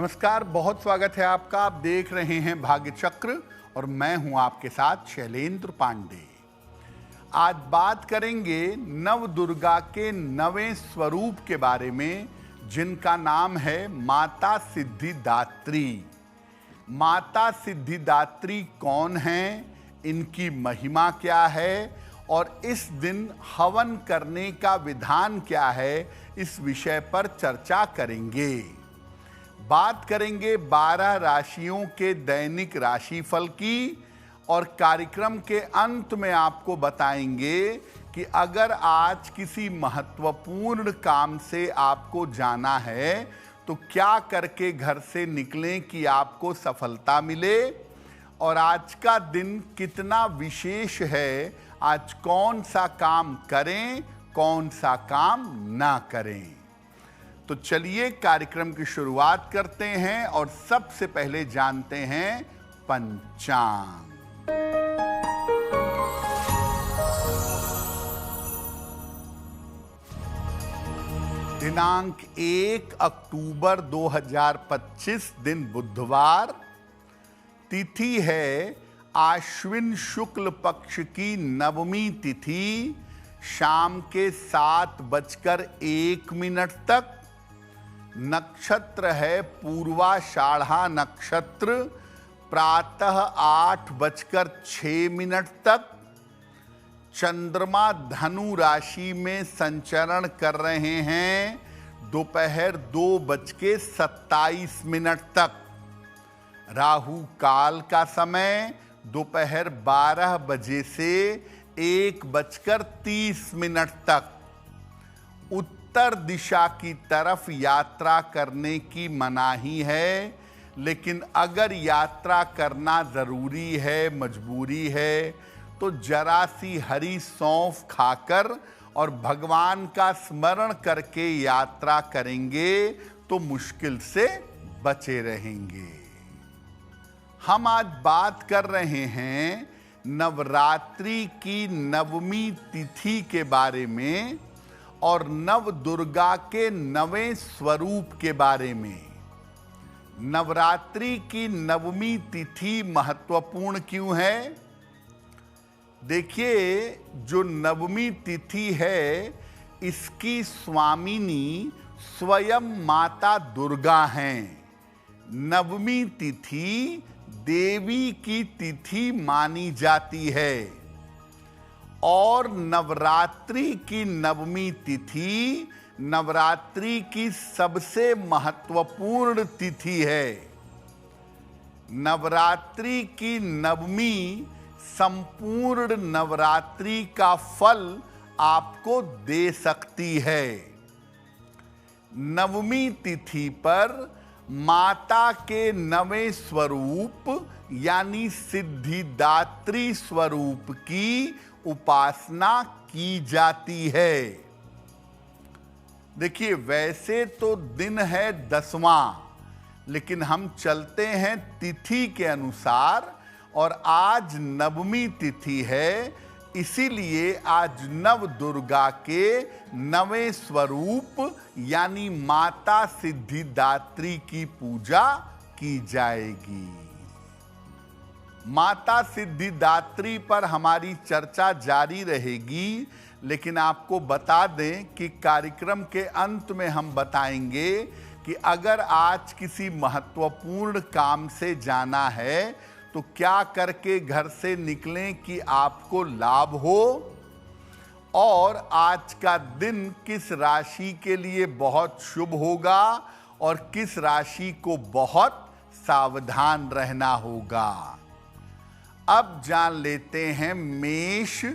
नमस्कार, बहुत स्वागत है आपका। आप देख रहे हैं भाग्य चक्र और मैं हूं आपके साथ शैलेंद्र पांडे। आज बात करेंगे नव दुर्गा के नवे स्वरूप के बारे में, जिनका नाम है माता सिद्धिदात्री। माता सिद्धिदात्री कौन हैं, इनकी महिमा क्या है और इस दिन हवन करने का विधान क्या है, इस विषय पर चर्चा करेंगे। बात करेंगे 12 राशियों के दैनिक राशिफल की और कार्यक्रम के अंत में आपको बताएंगे कि अगर आज किसी महत्वपूर्ण काम से आपको जाना है तो क्या करके घर से निकलें कि आपको सफलता मिले, और आज का दिन कितना विशेष है, आज कौन सा काम करें, कौन सा काम ना करें। तो चलिए कार्यक्रम की शुरुआत करते हैं और सबसे पहले जानते हैं पंचांग। दिनांक 1 अक्टूबर 2025, दिन बुधवार। तिथि है आश्विन शुक्ल पक्ष की नवमी तिथि, शाम के 7:01 तक। नक्षत्र है पूर्वाषाढ़ा नक्षत्र, प्रातः 8:06 तक। चंद्रमा धनु राशि में संचरण कर रहे हैं दोपहर 2:27 तक। राहु काल का समय दोपहर 12 बजे से 1:30 तक। उत्तर दिशा की तरफ यात्रा करने की मनाही है, लेकिन अगर यात्रा करना ज़रूरी है, मजबूरी है, तो जरा सी हरी सौंफ खाकर और भगवान का स्मरण करके यात्रा करेंगे तो मुश्किल से बचे रहेंगे। हम आज बात कर रहे हैं नवरात्रि की नवमी तिथि के बारे में और नव दुर्गा के नवे स्वरूप के बारे में। नवरात्रि की नवमी तिथि महत्वपूर्ण क्यों है? देखिए, जो नवमी तिथि है, इसकी स्वामिनी स्वयं माता दुर्गा हैं। नवमी तिथि देवी की तिथि मानी जाती है और नवरात्रि की नवमी तिथि नवरात्रि की सबसे महत्वपूर्ण तिथि है। नवरात्रि की नवमी संपूर्ण नवरात्रि का फल आपको दे सकती है। नवमी तिथि पर माता के नवे स्वरूप यानी सिद्धिदात्री स्वरूप की उपासना की जाती है। देखिए, वैसे तो दिन है 10वां, लेकिन हम चलते हैं तिथि के अनुसार और आज नवमी तिथि है, इसीलिए आज नव दुर्गा के नवे स्वरूप यानी माता सिद्धिदात्री की पूजा की जाएगी। माता सिद्धिदात्री पर हमारी चर्चा जारी रहेगी, लेकिन आपको बता दें कि कार्यक्रम के अंत में हम बताएंगे कि अगर आज किसी महत्वपूर्ण काम से जाना है तो क्या करके घर से निकलें कि आपको लाभ हो, और आज का दिन किस राशि के लिए बहुत शुभ होगा और किस राशि को बहुत सावधान रहना होगा। अब जान लेते हैं मेष,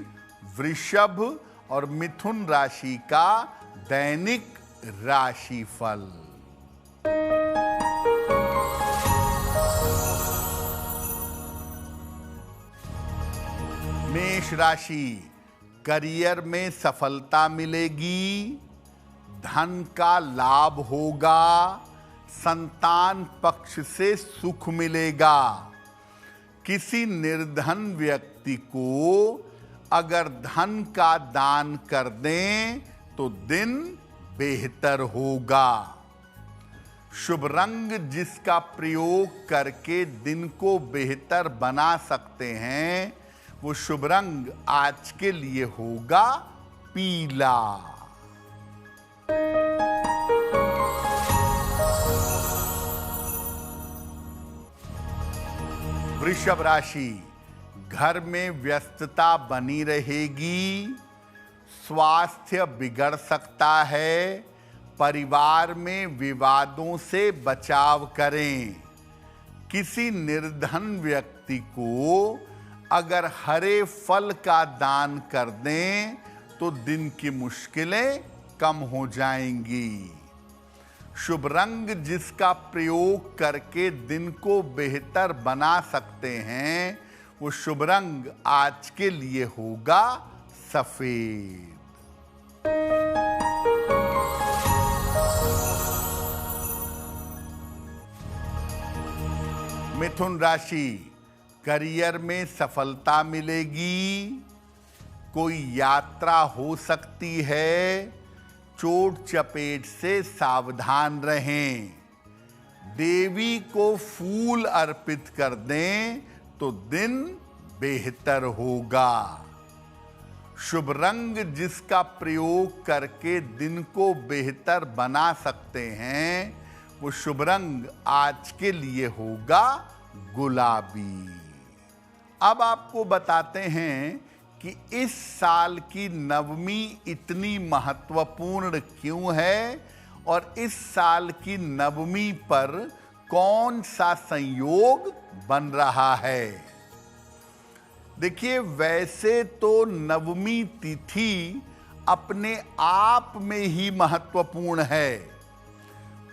वृषभ और मिथुन राशि का दैनिक राशिफल। मेष राशि, करियर में सफलता मिलेगी, धन का लाभ होगा, संतान पक्ष से सुख मिलेगा। किसी निर्धन व्यक्ति को अगर धन का दान कर दें तो दिन बेहतर होगा। शुभ रंग जिसका प्रयोग करके दिन को बेहतर बना सकते हैं, वो शुभ रंग आज के लिए होगा पीला। वृषभ राशि, घर में व्यस्तता बनी रहेगी, स्वास्थ्य बिगड़ सकता है, परिवार में विवादों से बचाव करें। किसी निर्धन व्यक्ति को अगर हरे फल का दान कर दें तो दिन की मुश्किलें कम हो जाएंगी। शुभ रंग जिसका प्रयोग करके दिन को बेहतर बना सकते हैं, वो शुभ रंग आज के लिए होगा सफेद। मिथुन राशि, करियर में सफलता मिलेगी, कोई यात्रा हो सकती है, चोट चपेट से सावधान रहें। देवी को फूल अर्पित कर दें तो दिन बेहतर होगा। शुभ रंग जिसका प्रयोग करके दिन को बेहतर बना सकते हैं, वो शुभ रंग आज के लिए होगा गुलाबी। अब आपको बताते हैं कि इस साल की नवमी इतनी महत्वपूर्ण क्यों है और इस साल की नवमी पर कौन सा संयोग बन रहा है। देखिए, वैसे तो नवमी तिथि अपने आप में ही महत्वपूर्ण है,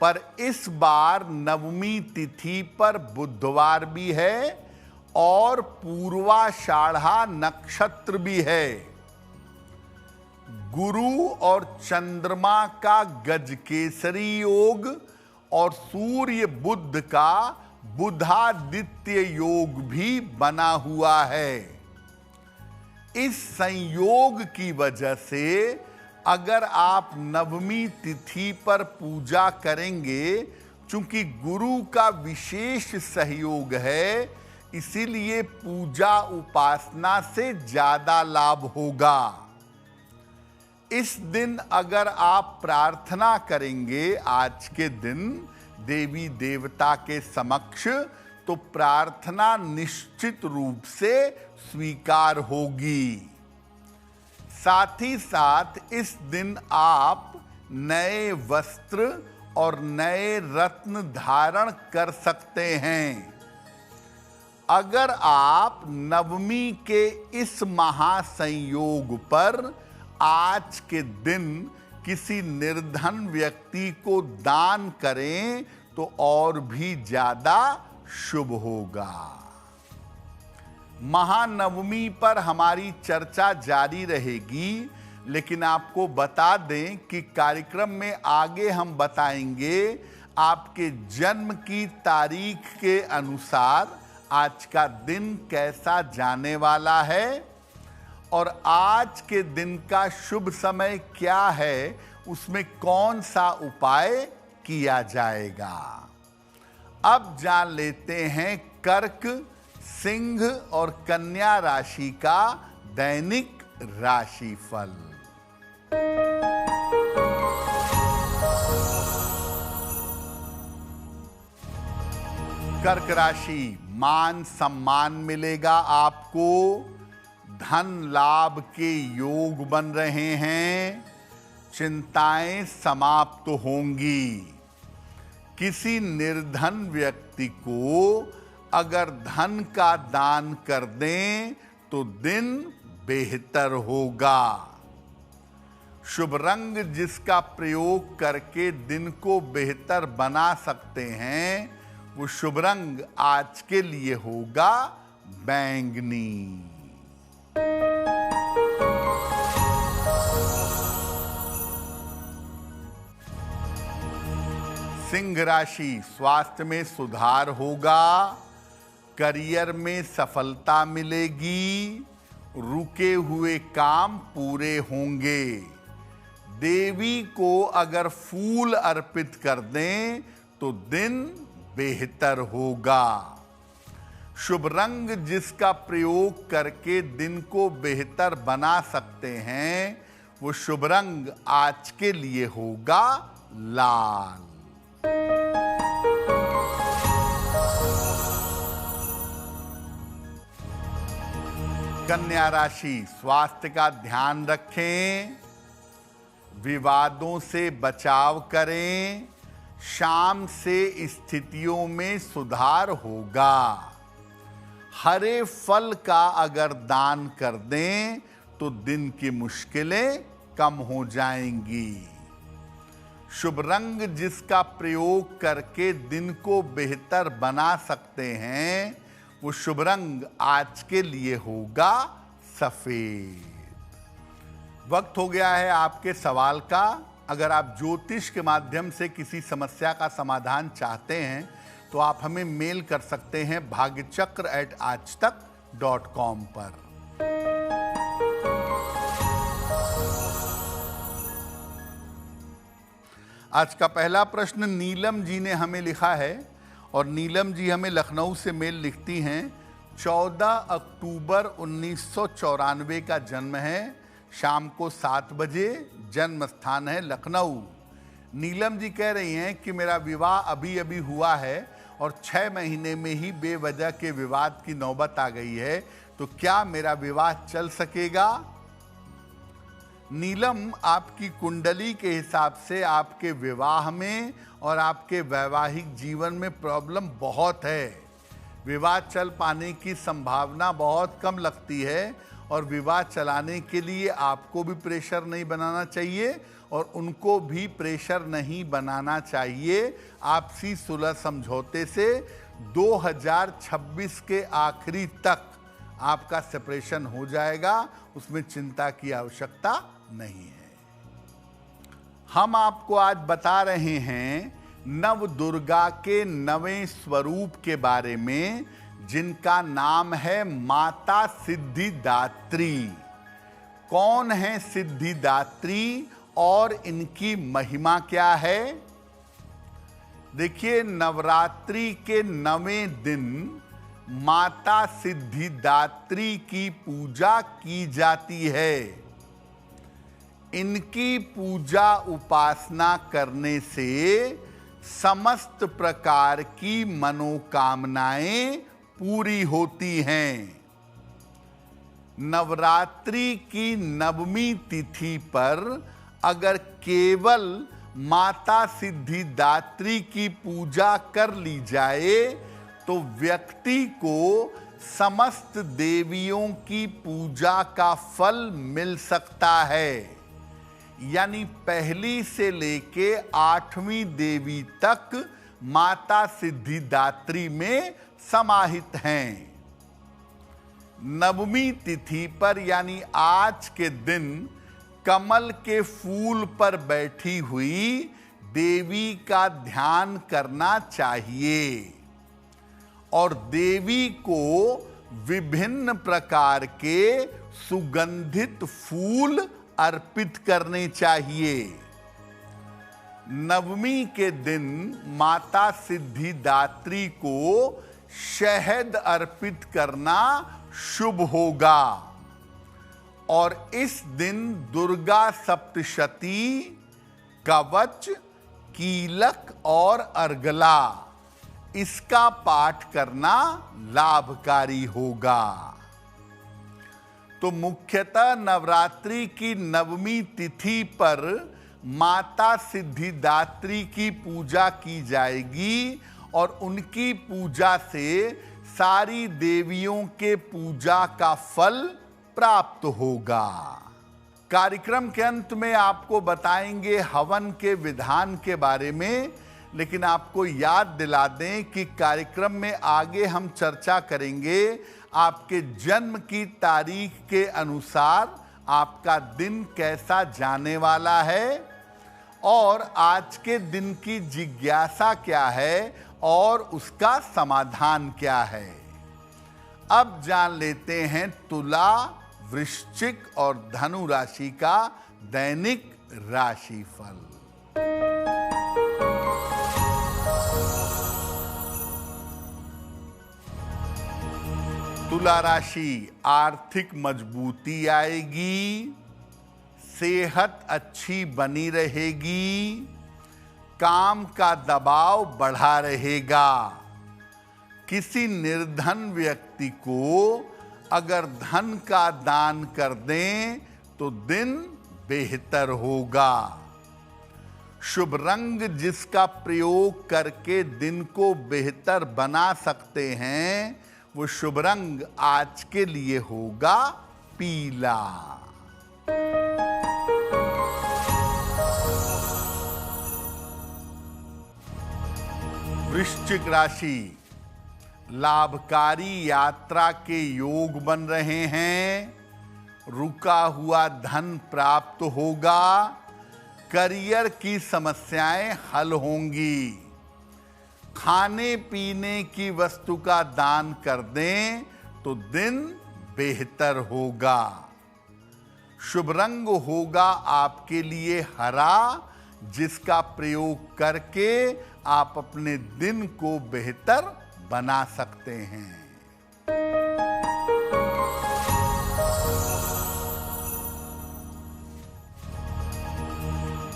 पर इस बार नवमी तिथि पर बुधवार भी है और पूर्वाषाढ़ा नक्षत्र भी है। गुरु और चंद्रमा का गजकेसरी योग और सूर्य बुध का बुधादित्य योग भी बना हुआ है। इस संयोग की वजह से अगर आप नवमी तिथि पर पूजा करेंगे, चूंकि गुरु का विशेष सहयोग है, इसीलिए पूजा उपासना से ज्यादा लाभ होगा। इस दिन अगर आप प्रार्थना करेंगे आज के दिन देवी देवता के समक्ष, तो प्रार्थना निश्चित रूप से स्वीकार होगी। साथ ही साथ इस दिन आप नए वस्त्र और नए रत्न धारण कर सकते हैं। अगर आप नवमी के इस महासंयोग पर आज के दिन किसी निर्धन व्यक्ति को दान करें तो और भी ज्यादा शुभ होगा। महानवमी पर हमारी चर्चा जारी रहेगी, लेकिन आपको बता दें कि कार्यक्रम में आगे हम बताएंगे आपके जन्म की तारीख के अनुसार आज का दिन कैसा जाने वाला है और आज के दिन का शुभ समय क्या है, उसमें कौन सा उपाय किया जाएगा। अब जान लेते हैं कर्क, सिंह और कन्या राशि का दैनिक राशिफल। कर्क राशि, मान सम्मान मिलेगा आपको, धन लाभ के योग बन रहे हैं, चिंताएं समाप्त होंगी। किसी निर्धन व्यक्ति को अगर धन का दान कर दें तो दिन बेहतर होगा। शुभ रंग जिसका प्रयोग करके दिन को बेहतर बना सकते हैं, वो शुभ रंग आज के लिए होगा बैंगनी। सिंह राशि, स्वास्थ्य में सुधार होगा, करियर में सफलता मिलेगी, रुके हुए काम पूरे होंगे। देवी को अगर फूल अर्पित कर दें तो दिन बेहतर होगा। शुभ रंग जिसका प्रयोग करके दिन को बेहतर बना सकते हैं, वो शुभ रंग आज के लिए होगा लाल। कन्या राशि, स्वास्थ्य का ध्यान रखें, विवादों से बचाव करें, शाम से स्थितियों में सुधार होगा। हरे फल का अगर दान कर दें तो दिन की मुश्किलें कम हो जाएंगी। शुभ रंग जिसका प्रयोग करके दिन को बेहतर बना सकते हैं, वो शुभ रंग आज के लिए होगा सफेद। वक्त हो गया है आपके सवाल का। अगर आप ज्योतिष के माध्यम से किसी समस्या का समाधान चाहते हैं तो आप हमें मेल कर सकते हैं bhagyachakra@aajtak.com पर। आज का पहला प्रश्न नीलम जी ने हमें लिखा है और नीलम जी हमें लखनऊ से मेल लिखती हैं। 14 अक्टूबर 1994 का जन्म है, शाम को 7 बजे, जन्म स्थान है लखनऊ। नीलम जी कह रही हैं कि मेरा विवाह अभी अभी हुआ है और 6 महीने में ही बेवजह के विवाद की नौबत आ गई है, तो क्या मेरा विवाह चल सकेगा? नीलम, आपकी कुंडली के हिसाब से आपके विवाह में और आपके वैवाहिक जीवन में प्रॉब्लम बहुत है। विवाह चल पाने की संभावना बहुत कम लगती है और विवाह चलाने के लिए आपको भी प्रेशर नहीं बनाना चाहिए और उनको भी प्रेशर नहीं बनाना चाहिए। आपसी सुलह समझौते से 2026 के आखिरी तक आपका सेपरेशन हो जाएगा, उसमें चिंता की आवश्यकता नहीं है। हम आपको आज बता रहे हैं नव दुर्गा के नवे स्वरूप के बारे में, जिनका नाम है माता सिद्धिदात्री। कौन है सिद्धिदात्री और इनकी महिमा क्या है? देखिए, नवरात्रि के 9वें दिन माता सिद्धिदात्री की पूजा की जाती है। इनकी पूजा उपासना करने से समस्त प्रकार की मनोकामनाएं पूरी होती हैं। नवरात्रि की 9वीं तिथि पर अगर केवल माता सिद्धिदात्री की पूजा कर ली जाए तो व्यक्ति को समस्त देवियों की पूजा का फल मिल सकता है। यानी पहली से लेके 8वीं देवी तक माता सिद्धिदात्री में समाहित हैं। 9वीं तिथि पर यानी आज के दिन कमल के फूल पर बैठी हुई देवी का ध्यान करना चाहिए और देवी को विभिन्न प्रकार के सुगंधित फूल अर्पित करने चाहिए। 9वीं के दिन माता सिद्धिदात्री को शहद अर्पित करना शुभ होगा और इस दिन दुर्गा सप्तशती, कवच, कीलक और अर्गला इसका पाठ करना लाभकारी होगा। तो मुख्यतः नवरात्रि की 9वीं तिथि पर माता सिद्धिदात्री की पूजा की जाएगी और उनकी पूजा से सारी देवियों के पूजा का फल प्राप्त होगा। कार्यक्रम के अंत में आपको बताएंगे हवन के विधान के बारे में, लेकिन आपको याद दिला दें कि कार्यक्रम में आगे हम चर्चा करेंगे आपके जन्म की तारीख के अनुसार आपका दिन कैसा जाने वाला है और आज के दिन की जिज्ञासा क्या है और उसका समाधान क्या है। अब जान लेते हैं तुला, वृश्चिक और धनु राशि का दैनिक राशिफल। तुला राशि, आर्थिक मजबूती आएगी, सेहत अच्छी बनी रहेगी, काम का दबाव बढ़ा रहेगा। किसी निर्धन व्यक्ति को अगर धन का दान कर दें तो दिन बेहतर होगा। शुभ रंग जिसका प्रयोग करके दिन को बेहतर बना सकते हैं वो शुभ रंग आज के लिए होगा पीला। वृश्चिक राशि, लाभकारी यात्रा के योग बन रहे हैं, रुका हुआ धन प्राप्त होगा, करियर की समस्याएं हल होंगी। खाने पीने की वस्तु का दान कर दें तो दिन बेहतर होगा। शुभ रंग होगा आपके लिए हरा, जिसका प्रयोग करके आप अपने दिन को बेहतर बना सकते हैं।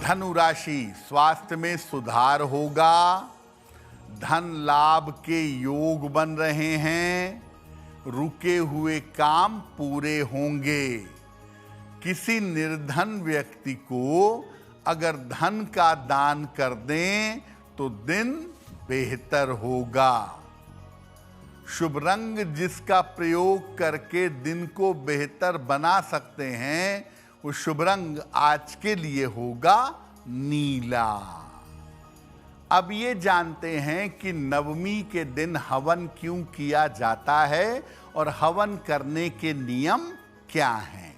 धनु राशि, स्वास्थ्य में सुधार होगा, धन लाभ के योग बन रहे हैं, रुके हुए काम पूरे होंगे। किसी निर्धन व्यक्ति को अगर धन का दान कर दें तो दिन बेहतर होगा। शुभ रंग जिसका प्रयोग करके दिन को बेहतर बना सकते हैं वो शुभ रंग आज के लिए होगा नीला। अब ये जानते हैं कि नवमी के दिन हवन क्यों किया जाता है और हवन करने के नियम क्या हैं।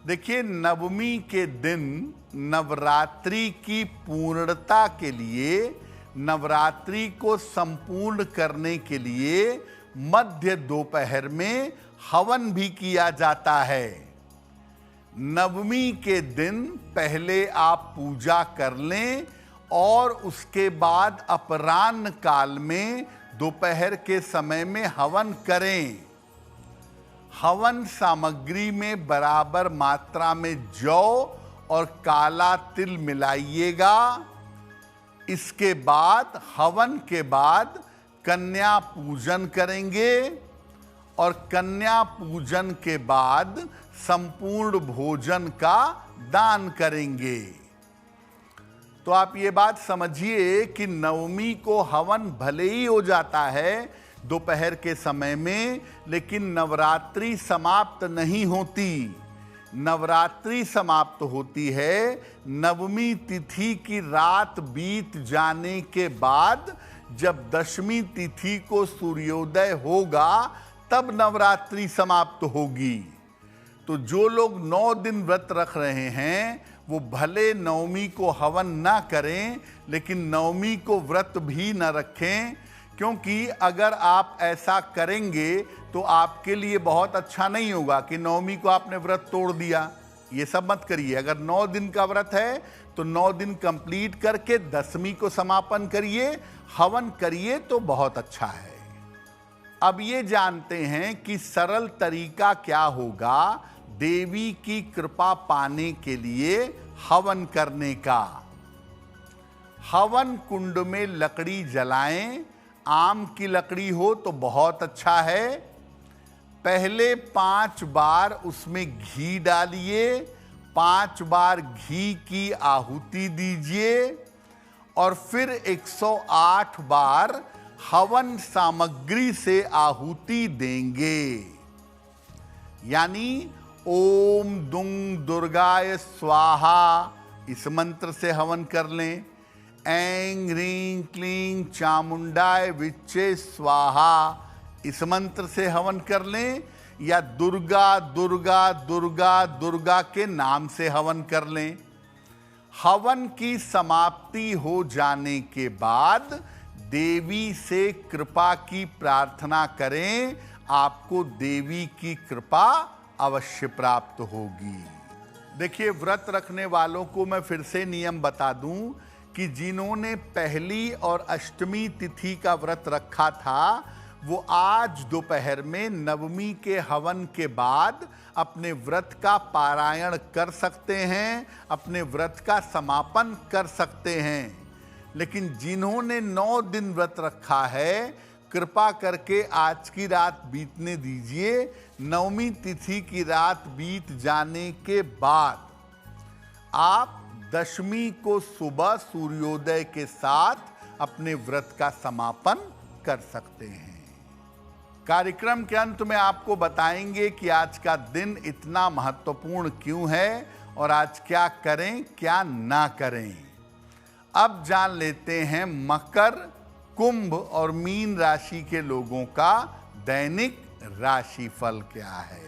देखिए, नवमी के दिन नवरात्रि की पूर्णता के लिए, नवरात्रि को संपूर्ण करने के लिए मध्य दोपहर में हवन भी किया जाता है। नवमी के दिन पहले आप पूजा कर लें और उसके बाद अपराह्न काल में दोपहर के समय में हवन करें। हवन सामग्री में बराबर मात्रा में जौ और काला तिल मिलाइएगा। इसके बाद हवन के बाद कन्या पूजन करेंगे और कन्या पूजन के बाद संपूर्ण भोजन का दान करेंगे। तो आप ये बात समझिए कि नवमी को हवन भले ही हो जाता है दोपहर के समय में, लेकिन नवरात्रि समाप्त नहीं होती। नवरात्रि समाप्त होती है नवमी तिथि की रात बीत जाने के बाद। जब दशमी तिथि को सूर्योदय होगा तब नवरात्रि समाप्त होगी। तो जो लोग 9 दिन व्रत रख रहे हैं वो भले नवमी को हवन ना करें, लेकिन नवमी को व्रत भी न रखें, क्योंकि अगर आप ऐसा करेंगे तो आपके लिए बहुत अच्छा नहीं होगा कि नवमी को आपने व्रत तोड़ दिया। ये सब मत करिए। अगर 9 दिन का व्रत है तो 9 दिन कंप्लीट करके दशमी को समापन करिए, हवन करिए तो बहुत अच्छा है। अब ये जानते हैं कि सरल तरीका क्या होगा देवी की कृपा पाने के लिए हवन करने का। हवन कुंड में लकड़ी जलाएं। आम की लकड़ी हो तो बहुत अच्छा है। पहले 5 बार उसमें घी डालिए, 5 बार घी की आहुति दीजिए और फिर 108 बार हवन सामग्री से आहुति देंगे। यानी ओम दुंग दुर्गाय स्वाहा इस मंत्र से हवन कर लें। ऐं ह्रीं क्लीं चामुंडाय विच्चे स्वाहा इस मंत्र से हवन कर लें, या दुर्गा दुर्गा दुर्गा दुर्गा के नाम से हवन कर लें। हवन की समाप्ति हो जाने के बाद देवी से कृपा की प्रार्थना करें। आपको देवी की कृपा अवश्य प्राप्त होगी। देखिए, व्रत रखने वालों को मैं फिर से नियम बता दूं कि जिन्होंने पहली और अष्टमी तिथि का व्रत रखा था वो आज दोपहर में नवमी के हवन के बाद अपने व्रत का पारायण कर सकते हैं, अपने व्रत का समापन कर सकते हैं। लेकिन जिन्होंने 9 दिन व्रत रखा है, कृपा करके आज की रात बीतने दीजिए। नवमी तिथि की रात बीत जाने के बाद आप दशमी को सुबह सूर्योदय के साथ अपने व्रत का समापन कर सकते हैं। कार्यक्रम के अंत में आपको बताएंगे कि आज का दिन इतना महत्वपूर्ण क्यों है और आज क्या करें क्या ना करें। अब जान लेते हैं मकर, कुंभ और मीन राशि के लोगों का दैनिक राशिफल क्या है।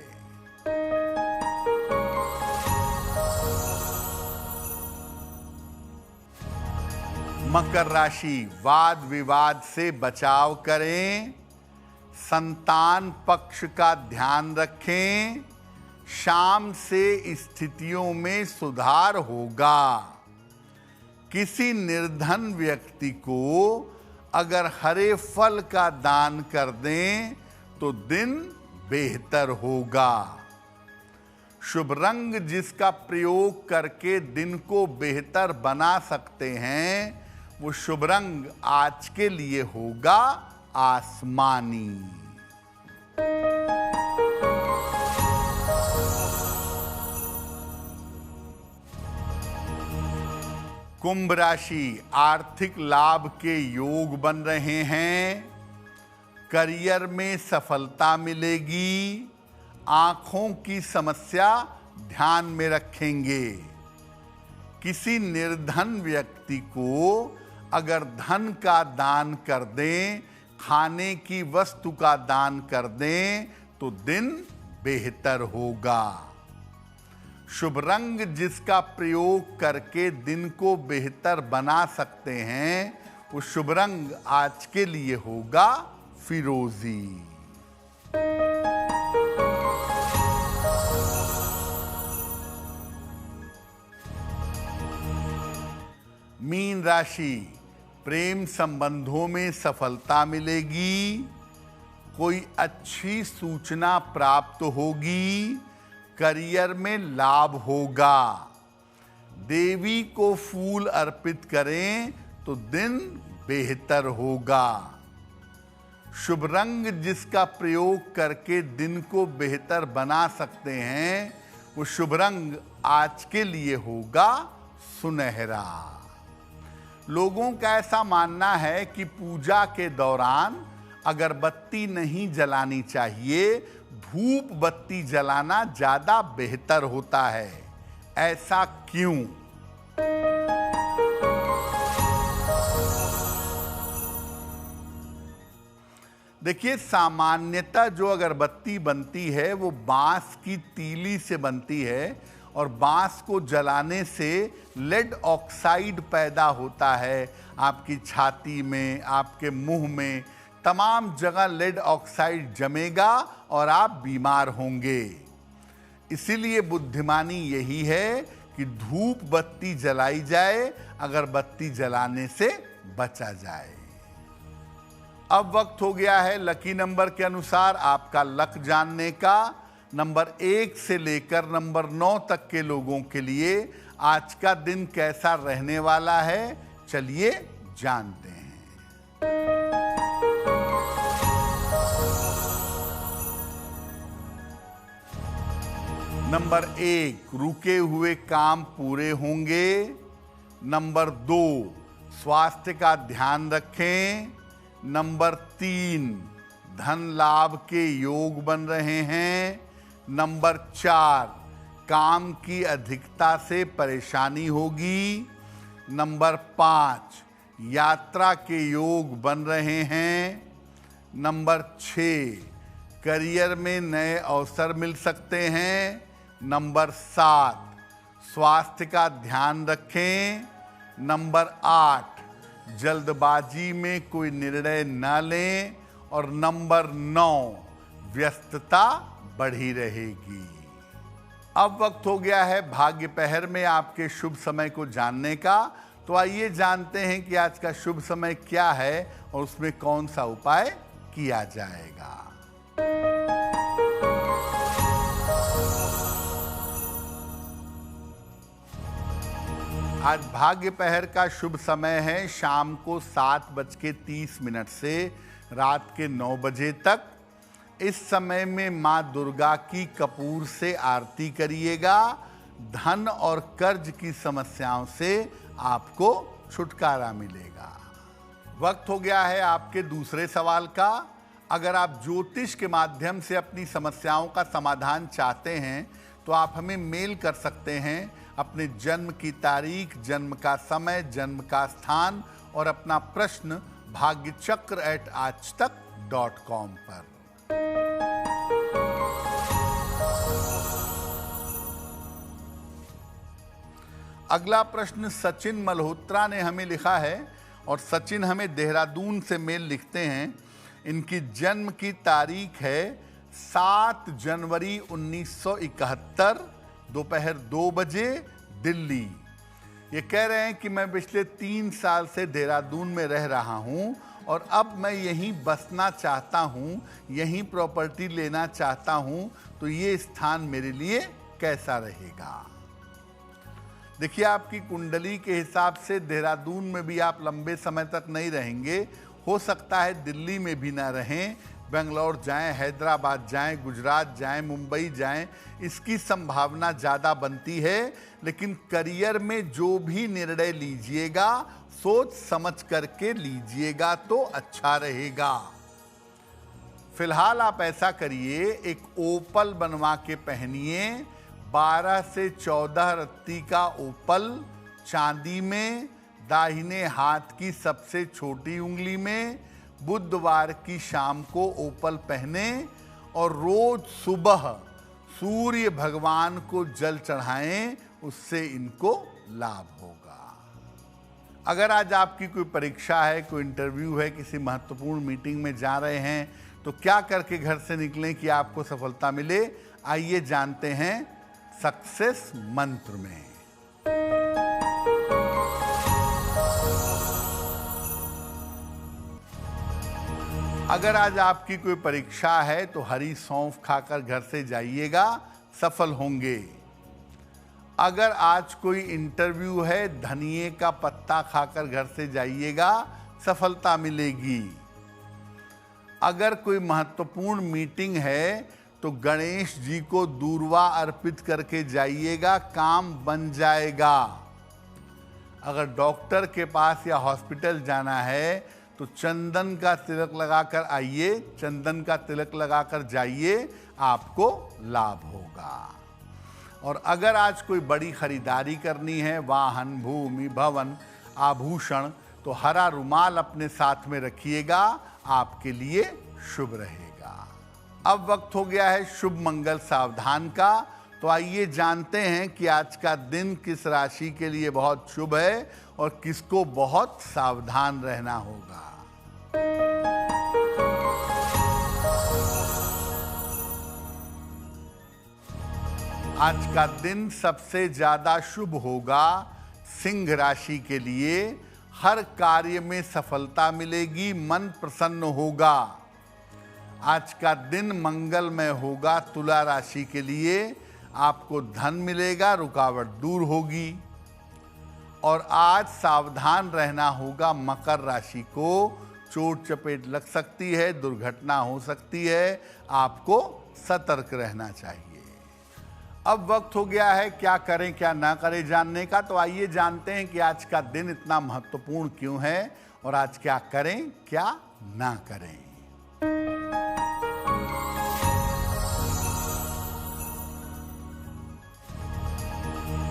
मकर राशि, वाद विवाद से बचाव करें, संतान पक्ष का ध्यान रखें, शाम से स्थितियों में सुधार होगा। किसी निर्धन व्यक्ति को अगर हरे फल का दान कर दें तो दिन बेहतर होगा। शुभ रंग जिसका प्रयोग करके दिन को बेहतर बना सकते हैं, वो शुभ रंग आज के लिए होगा आसमानी। कुंभ राशि, आर्थिक लाभ के योग बन रहे हैं, करियर में सफलता मिलेगी, आंखों की समस्या ध्यान में रखेंगे। किसी निर्धन व्यक्ति को अगर धन का दान कर दें, खाने की वस्तु का दान कर दें तो दिन बेहतर होगा। शुभ रंग जिसका प्रयोग करके दिन को बेहतर बना सकते हैं, वो शुभ रंग आज के लिए होगा फिरोजी। मीन राशि, प्रेम संबंधों में सफलता मिलेगी, कोई अच्छी सूचना प्राप्त होगी, करियर में लाभ होगा। देवी को फूल अर्पित करें तो दिन बेहतर होगा। शुभ रंग जिसका प्रयोग करके दिन को बेहतर बना सकते हैं, वो शुभ रंग आज के लिए होगा सुनहरा। लोगों का ऐसा मानना है कि पूजा के दौरान अगरबत्ती नहीं जलानी चाहिए, धूप बत्ती जलाना ज्यादा बेहतर होता है। ऐसा क्यों? देखिए, सामान्यतः जो अगरबत्ती बनती है वो बांस की तीली से बनती है और बांस को जलाने से लेड ऑक्साइड पैदा होता है। आपकी छाती में, आपके मुंह में, तमाम जगह लेड ऑक्साइड जमेगा और आप बीमार होंगे। इसीलिए बुद्धिमानी यही है कि धूप बत्ती जलाई जाए, अगरबत्ती जलाने से बचा जाए। अब वक्त हो गया है लकी नंबर के अनुसार आपका लक जानने का। नंबर 1 से लेकर नंबर 9 तक के लोगों के लिए आज का दिन कैसा रहने वाला है, चलिए जानते हैं। नंबर 1, रुके हुए काम पूरे होंगे। नंबर 2, स्वास्थ्य का ध्यान रखें। नंबर 3, धन लाभ के योग बन रहे हैं। नंबर 4, काम की अधिकता से परेशानी होगी। नंबर 5, यात्रा के योग बन रहे हैं। नंबर 6, करियर में नए अवसर मिल सकते हैं। नंबर 7, स्वास्थ्य का ध्यान रखें। नंबर 8, जल्दबाजी में कोई निर्णय न लें। और नंबर 9, व्यस्तता बढ़ी रहेगी। अब वक्त हो गया है भाग्य पहर में आपके शुभ समय को जानने का। तो आइए जानते हैं कि आज का शुभ समय क्या है और उसमें कौन सा उपाय किया जाएगा। आज भाग्य पहर का शुभ समय है शाम को 7:30 से रात के 9 बजे तक। इस समय में मां दुर्गा की कपूर से आरती करिएगा। धन और कर्ज की समस्याओं से आपको छुटकारा मिलेगा। वक्त हो गया है आपके दूसरे सवाल का। अगर आप ज्योतिष के माध्यम से अपनी समस्याओं का समाधान चाहते हैं तो आप हमें मेल कर सकते हैं अपने जन्म की तारीख, जन्म का समय, जन्म का स्थान और अपना प्रश्न bhagyachakra@aajtak.com पर। अगला प्रश्न सचिन मल्होत्रा ने हमें लिखा है और सचिन हमें देहरादून से मेल लिखते हैं। इनकी जन्म की तारीख है 7 जनवरी 1971 दोपहर 2 बजे दिल्ली। ये कह रहे हैं कि मैं पिछले 3 साल से देहरादून में रह रहा हूँ और अब मैं यहीं बसना चाहता हूँ, यहीं प्रॉपर्टी लेना चाहता हूँ, तो ये स्थान मेरे लिए कैसा रहेगा। देखिए, आपकी कुंडली के हिसाब से देहरादून में भी आप लंबे समय तक नहीं रहेंगे। हो सकता है दिल्ली में भी ना रहें, बेंगलोर जाएं, हैदराबाद जाएं, गुजरात जाएं, मुंबई जाएं, इसकी संभावना ज़्यादा बनती है। लेकिन करियर में जो भी निर्णय लीजिएगा सोच समझ करके लीजिएगा तो अच्छा रहेगा। फिलहाल आप ऐसा करिए, एक ओपल बनवा के पहनिए। 12 से 14 रत्ती का ओपल चांदी में, दाहिने हाथ की सबसे छोटी उंगली में। बुधवार की शाम को ओपल पहने और रोज सुबह सूर्य भगवान को जल चढ़ाएं, उससे इनको लाभ होगा। अगर आज आपकी कोई परीक्षा है, कोई इंटरव्यू है, किसी महत्वपूर्ण मीटिंग में जा रहे हैं, तो क्या करके घर से निकलें कि आपको सफलता मिले, आइए जानते हैं सक्सेस मंत्र में। अगर आज आपकी कोई परीक्षा है तो हरी सौंफ खाकर घर से जाइएगा, सफल होंगे। अगर आज कोई इंटरव्यू है, धनिये का पत्ता खाकर घर से जाइएगा, सफलता मिलेगी। अगर कोई महत्वपूर्ण मीटिंग है तो गणेश जी को दूर्वा अर्पित करके जाइएगा, काम बन जाएगा। अगर डॉक्टर के पास या हॉस्पिटल जाना है तो चंदन का तिलक लगाकर आइए, चंदन का तिलक लगाकर जाइए, आपको लाभ होगा। और अगर आज कोई बड़ी खरीदारी करनी है, वाहन, भूमि, भवन, आभूषण, तो हरा रुमाल अपने साथ में रखिएगा, आपके लिए शुभ रहेगा। अब वक्त हो गया है शुभ मंगल सावधान का। तो आइए जानते हैं कि आज का दिन किस राशि के लिए बहुत शुभ है और किसको बहुत सावधान रहना होगा। आज का दिन सबसे ज्यादा शुभ होगा सिंह राशि के लिए। हर कार्य में सफलता मिलेगी, मन प्रसन्न होगा। आज का दिन मंगलमय होगा तुला राशि के लिए। आपको धन मिलेगा, रुकावट दूर होगी। और आज सावधान रहना होगा मकर राशि को। चोट चपेट लग सकती है, दुर्घटना हो सकती है, आपको सतर्क रहना चाहिए। अब वक्त हो गया है क्या करें क्या ना करें जानने का। तो आइए जानते हैं कि आज का दिन इतना महत्वपूर्ण क्यों है और आज क्या करें क्या ना करें।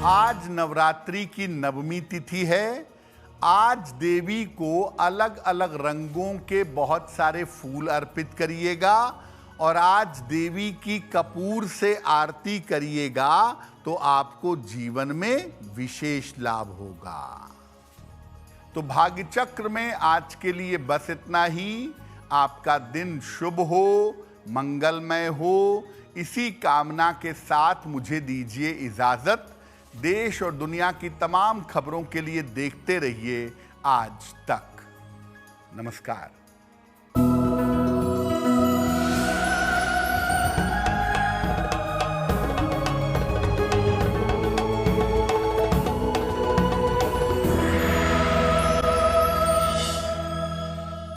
आज नवरात्रि की नवमी तिथि है। आज देवी को अलग अलग रंगों के बहुत सारे फूल अर्पित करिएगा और आज देवी की कपूर से आरती करिएगा तो आपको जीवन में विशेष लाभ होगा। तो भाग्य चक्र में आज के लिए बस इतना ही। आपका दिन शुभ हो, मंगलमय हो, इसी कामना के साथ मुझे दीजिए इजाजत। देश और दुनिया की तमाम खबरों के लिए देखते रहिए आज तक। नमस्कार।